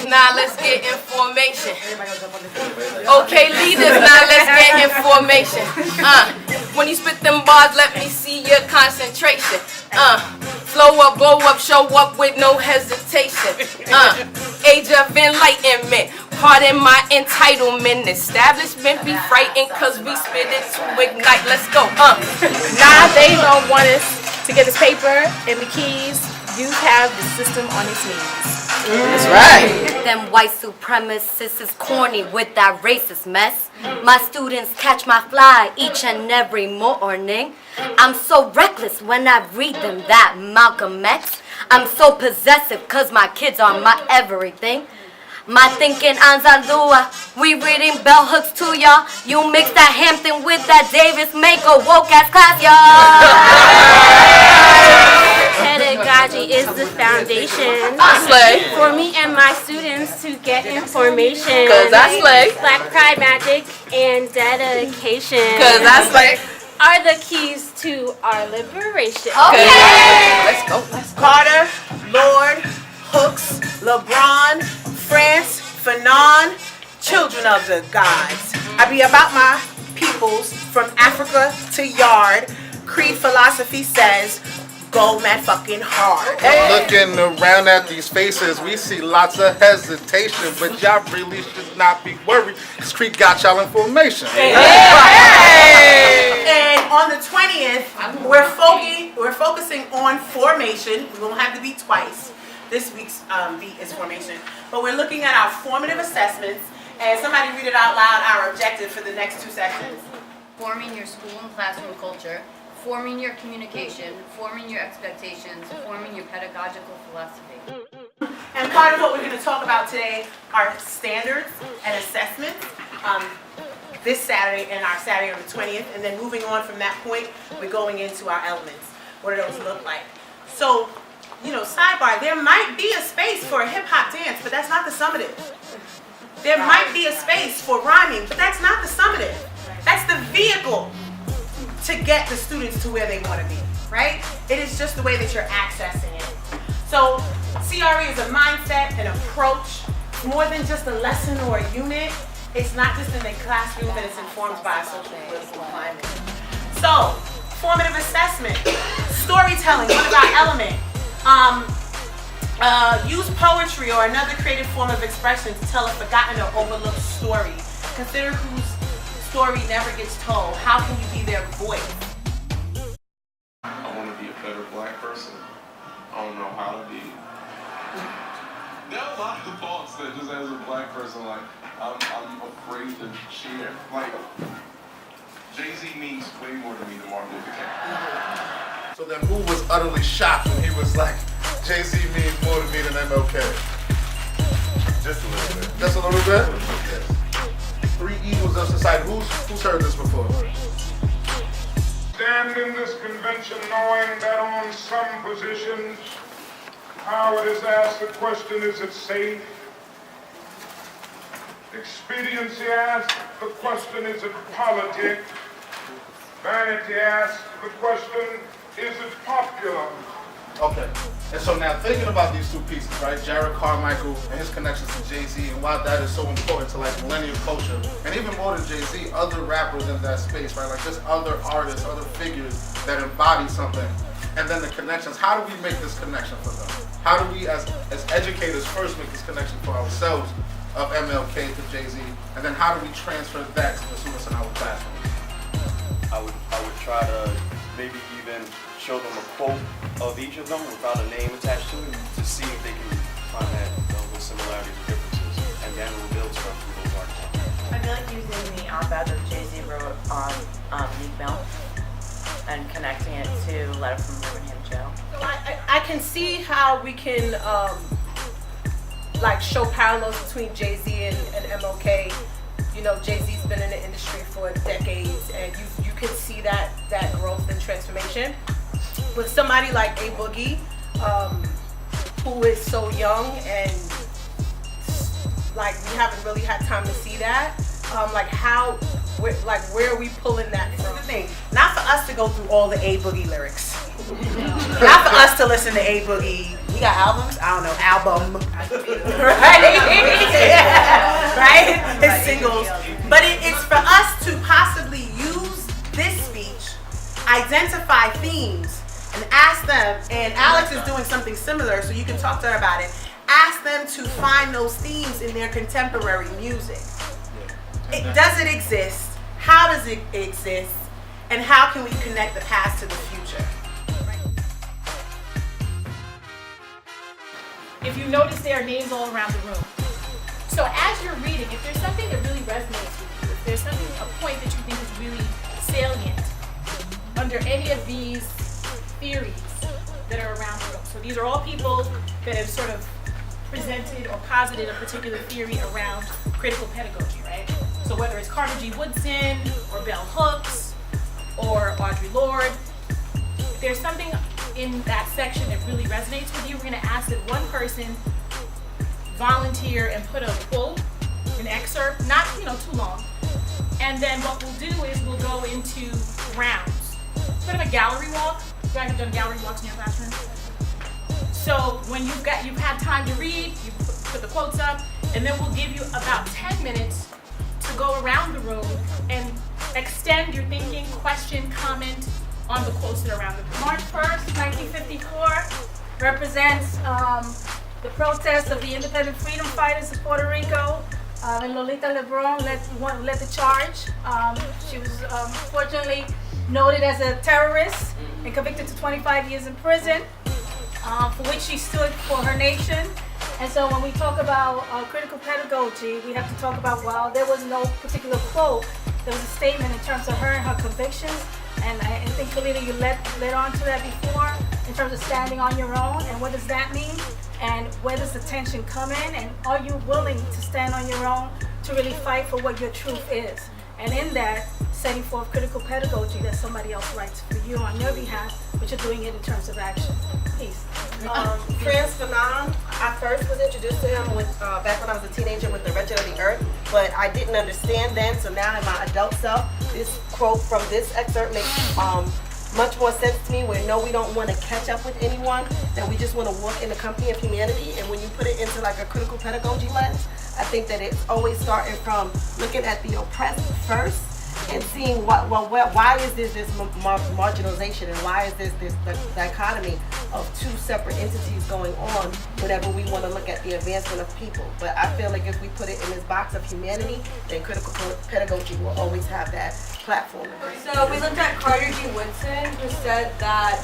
now let's get information. Okay, leaders, now let's get information. When you spit them bars, let me see your concentration. Flow up, blow up, show up with no hesitation. Age of enlightenment, pardon my entitlement. Establishment be frightened cause we spit it to ignite. Let's go. Nah, they don't want us to get this paper and the keys. You have the system on its knees. That's right. Them white supremacists is corny with that racist mess. My students catch my fly each and every morning. I'm so reckless when I read them that Malcolm X. I'm so possessive cause my kids are my everything. My thinking Anzalua, we reading bell hooks to y'all. You mix that Hampton with that Davis, make a woke ass class, y'all. Pedagogy is the foundation Slay. for me and my students to get information. Cause I slay. Black pride, magic, and dedication. Cause I slay. Are the keys to our liberation. Okay. Let's go. Carter, Lord, Hooks, LeBron, France, Fanon, children of the gods. I be about my peoples from Africa to Yard. Creed philosophy says, go mad fucking hard. Looking around at these faces, we see lots of hesitation, but y'all really should not be worried. This Creek got y'all information. And on the 20th, we're focusing on formation. We won't have the beat twice. This week's beat is formation. But we're looking at our formative assessments. And somebody read it out loud, our objective for the next 2 sessions. Forming your school and classroom culture, forming your communication, forming your expectations, forming your pedagogical philosophy. And part of what we're going to talk about today are standards and assessments this Saturday and our Saturday on the 20th. And then moving on from that point, we're going into our elements. What do those look like? So, you know, sidebar, there might be a space for a hip-hop dance, but that's not the summative. There might be a space for rhyming, but that's not the summative. That's the vehicle to get the students to where they want to be, right? It is just the way that you're accessing it. So CRE is a mindset, an approach, more than just a lesson or a unit. It's not just in the classroom, but it's informed by a social political climate. So, formative assessment, storytelling, what about element? Use poetry or another creative form of expression to tell a forgotten or overlooked story. Consider whose story never gets told. How can you be their voice? I want to be a better black person. I don't know how to be. There are a lot of thoughts that just as a black person, like, I'm afraid to share. Like, Jay-Z means way more to me than Martin Luther King. So then who was utterly shocked when he was like, Jay-Z means more to me than MLK? Just a little bit. Just a little bit? Yes. 3 evils of society. Who's heard this before? Stand in this convention knowing that on some positions, power is asked the question, is it safe? Expediency asks the question, is it politic? Vanity asks the question, is it popular? Okay. And so now thinking about these 2 pieces, right? Jared Carmichael and his connections to Jay-Z and why that is so important to like millennial culture. And even more than Jay-Z, other rappers in that space, right? Like just other artists, other figures that embody something. And then the connections, how do we make this connection for them? How do we as educators first make this connection for ourselves of MLK to Jay-Z? And then how do we transfer that to the students in our classrooms? I would try to maybe even show them a quote of each of them without a name attached to it to see if they can find that those similarities or differences, and then we'll build stuff through those articles. I feel like using the op-ed that Jay-Z wrote on Meek Mill and connecting it to Letter from Birmingham Jail. I can see how we can like show parallels between Jay-Z and MLK. You know, Jay-Z's been in the industry for decades, and you can see that growth and transformation. With somebody like A Boogie, who is so young and like we haven't really had time to see that. Where are we pulling that from? The thing, not for us to go through all the A Boogie lyrics. Not for us to listen to A Boogie, He got albums? I don't know, album. Right? Right? His singles. But it's for us to possibly use this speech, identify themes, and ask them, and Alex is doing something similar, so you can talk to her about it. Ask them to find those themes in their contemporary music. Does it exist? How does it exist? And how can we connect the past to the future? If you notice, there are names all around the room. So as you're reading, if there's something that really resonates with you, if there's something, a point that you think is really salient under any of these theories that are around the room. So these are all people that have sort of presented or posited a particular theory around critical pedagogy, right? So whether it's Carter G. Woodson or Bell Hooks or Audre Lorde, if there's something in that section that really resonates with you, we're going to ask that one person volunteer and put a quote, an excerpt, not too long. And then what we'll do is we'll go into rounds, sort of a gallery walk. You guys have done gallery walks in your classroom? So when you've had time to read, you put the quotes up, and then we'll give you about 10 minutes to go around the room and extend your thinking, question, comment on the quotes that are around the room. March 1st, 1954 represents the protest of the independent freedom fighters of Puerto Rico. And Lolita Lebron led the charge. She was fortunately noted as a terrorist and convicted to 25 years in prison, for which she stood for her nation. And so when we talk about critical pedagogy, we have to talk about, well, there was no particular quote. There was a statement in terms of her and her convictions. And I think, Kalita, you led on to that before in terms of standing on your own. And what does that mean? And where does the tension come in? And are you willing to stand on your own to really fight for what your truth is? And in that, setting forth critical pedagogy that somebody else writes for you on your behalf, but you're doing it in terms of action. Peace. Franz Fanon, I first was introduced to him back when I was a teenager with The Wretched of the Earth, but I didn't understand then, so now in my adult self, this quote from this excerpt makes much more sense to me, where no, we don't want to catch up with anyone, that we just want to walk in the company of humanity. And when you put it into like a critical pedagogy lens, I think that it's always starting from looking at the oppressed first and seeing why is this marginalization, and why is this dichotomy of two separate entities going on whenever we want to look at the advancement of people. But I feel like if we put it in this box of humanity, then critical pedagogy will always have that platform. So we looked at Carter G. Woodson, who said that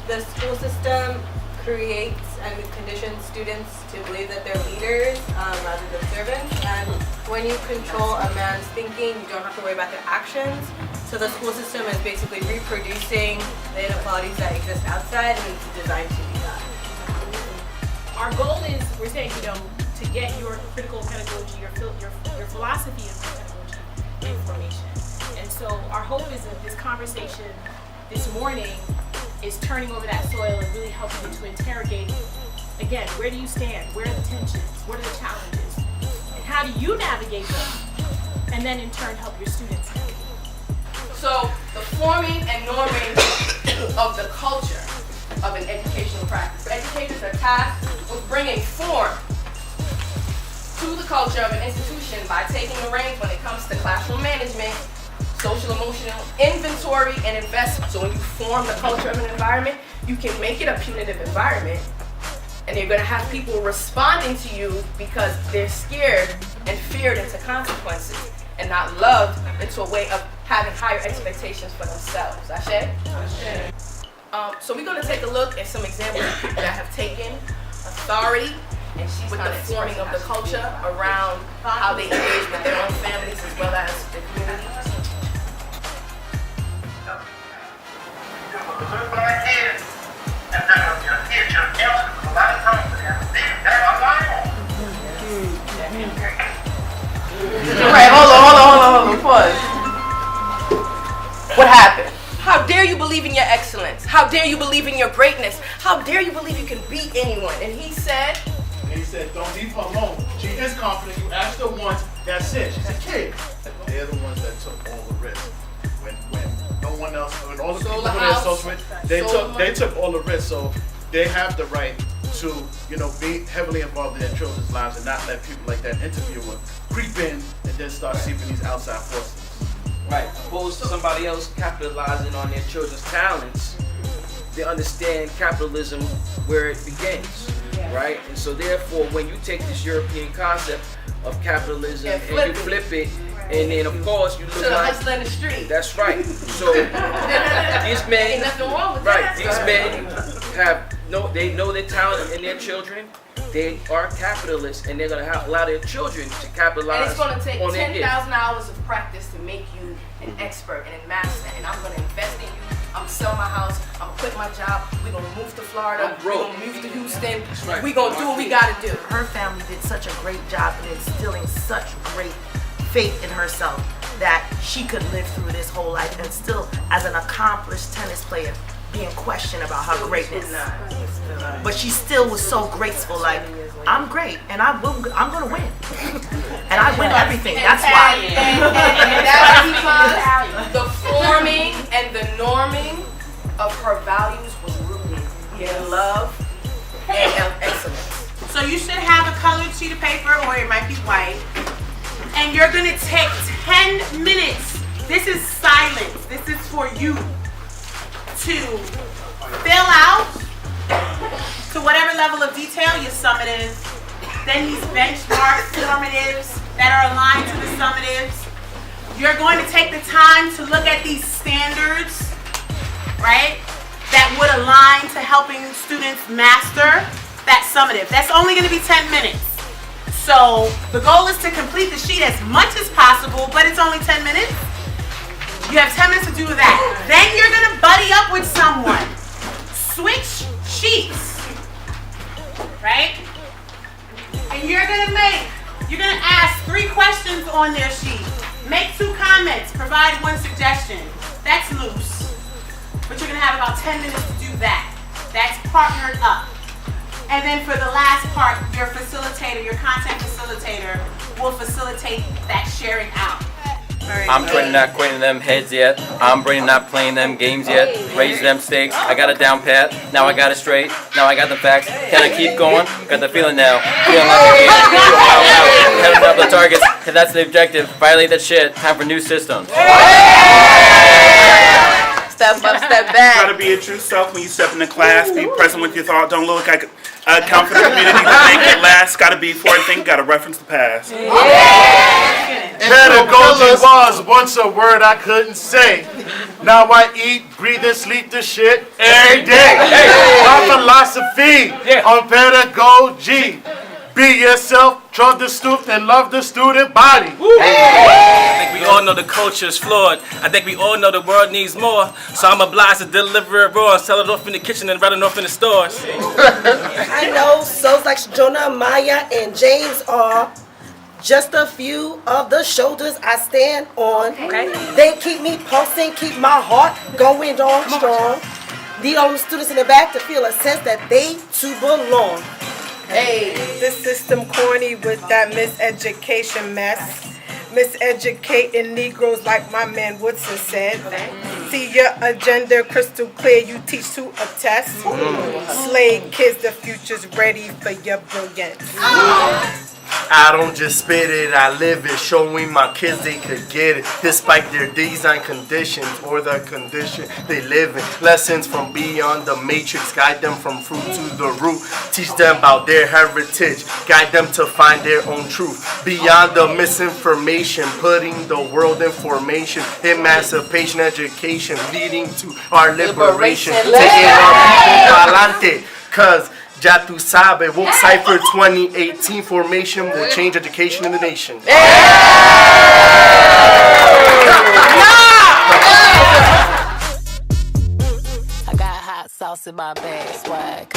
the school system creates and conditions students to believe that they're leaders rather than servants. And when you control a man's thinking, you don't have to worry about their actions. So the school system is basically reproducing the inequalities that exist outside, and it's designed to do that. Our goal is, we're saying, to get your critical pedagogy, your philosophy of pedagogy information. And so our hope is that this conversation this morning is turning over that soil and really helping you to interrogate, again, where do you stand? Where are the tensions? What are the challenges? And how do you navigate them? And then in turn help your students navigate. So the forming and norming of the culture of an educational practice. Educators are tasked with bringing form to the culture of an institution by taking the reins when it comes to classroom management, social emotional inventory, and investment. So when you form the culture of an environment, you can make it a punitive environment, and you're going to have people responding to you because they're scared and feared into consequences, and not loved into a way of having higher expectations for themselves. Ashe? So we're going to take a look at some examples of people that have taken authority with the forming of the culture around how they engage with their own families as well as the community. Right, hold on, pause. What happened? How dare you believe in your excellence? How dare you believe in your greatness? How dare you believe you can beat anyone? And he said, don't leave her alone. She is confident. You asked her once, that's it. She's a kid. They're the ones that took all the risk. When no one else, when all the people that they're social with, they took all the risk. So they have the right to, be heavily involved in their children's lives and not let people like that interviewer creep in and then start seeping these outside forces. Right, opposed to somebody else capitalizing on their children's talents, they understand capitalism where it begins, right? And so therefore, when you take this European concept of capitalism and you flip it, and then of course you look like hustler in the street. That's right. So these men, ain't nothing wrong with right? that. These men they know their talent in their children. They are capitalists, and they're gonna allow their children to capitalize. And it's going to take on their 10,000 hours of practice to make you an expert and a master. And I'm going to invest in you. I'm gonna sell my house. I'm gonna quit my job. We're gonna move to Florida. We're gonna move to Houston. Right. We're gonna do what we gotta do. Her family did such a great job in instilling such great faith in herself that she could live through this whole life and still, as an accomplished tennis player, being questioned about her greatness. But she still was so graceful, like, I'm great and I'm gonna win. And I win everything, that's why. And that's because the forming and the norming of her values was rooted in love and excellence. So you should have a colored sheet of paper, or it might be white, and you're gonna take 10 minutes. This is silence. This is for you to fill out to whatever level of detail your summative, then these benchmark formatives that are aligned to the summatives. You're going to take the time to look at these standards, right, that would align to helping students master that summative. That's only going to be 10 minutes. So the goal is to complete the sheet as much as possible, but it's only 10 minutes. You have 10 minutes to do that. Then you're going to buddy up with someone. Switch sheets, right? And you're going to ask 3 questions on their sheet. Make 2 comments, provide 1 suggestion. That's loose. But you're going to have about 10 minutes to do that. That's partnered up. And then for the last part, your facilitator, your content facilitator, will facilitate that sharing out. I'm Brendan, not quitting them heads yet. I'm Brendan, not playing them games yet. Raise them stakes. I got it down pat. Now I got it straight. Now I got the facts. Can I keep going? Got the feeling now. Feeling like a game. Heading up the targets, cause that's the objective. Violate that shit. Time for new systems. Step up, step back. Try to be your true self when you step into class. Be present with your thought. Don't look like account for the community. Make it last. Gotta be forward thinking. Gotta reference the past. Pedagogy was once a word I couldn't say. Now I eat, breathe, and sleep the shit every day. My philosophy on pedagogy. Be yourself, trust the student, and love the student body. I think we all know the culture is flawed. I think we all know the world needs more. So I'm obliged to deliver it raw and sell it off in the kitchen and write it off in the stores. I know souls like Jonah, Maya, and James are just a few of the shoulders I stand on. They keep me pulsing, keep my heart going on strong. Need all the students in the back to feel a sense that they too belong. Hey, this system corny with that miseducation mess. Miseducating Negroes like my man Woodson said. See your agenda crystal clear, you teach to a test. Slave kids, the future's ready for your brilliance. I don't just spit it, I live it, showing my kids they could get it, despite their design conditions or the condition they live in. Lessons from beyond the matrix, guide them from fruit to the root, teach them about their heritage, guide them to find their own truth. Beyond the misinformation, putting the world in formation, emancipation, education, leading to our liberation, taking our people pa'lante, cause ya tu sabe, woke Cypha 2018 formation will change education in the nation. I got hot sauce in my bag, swag.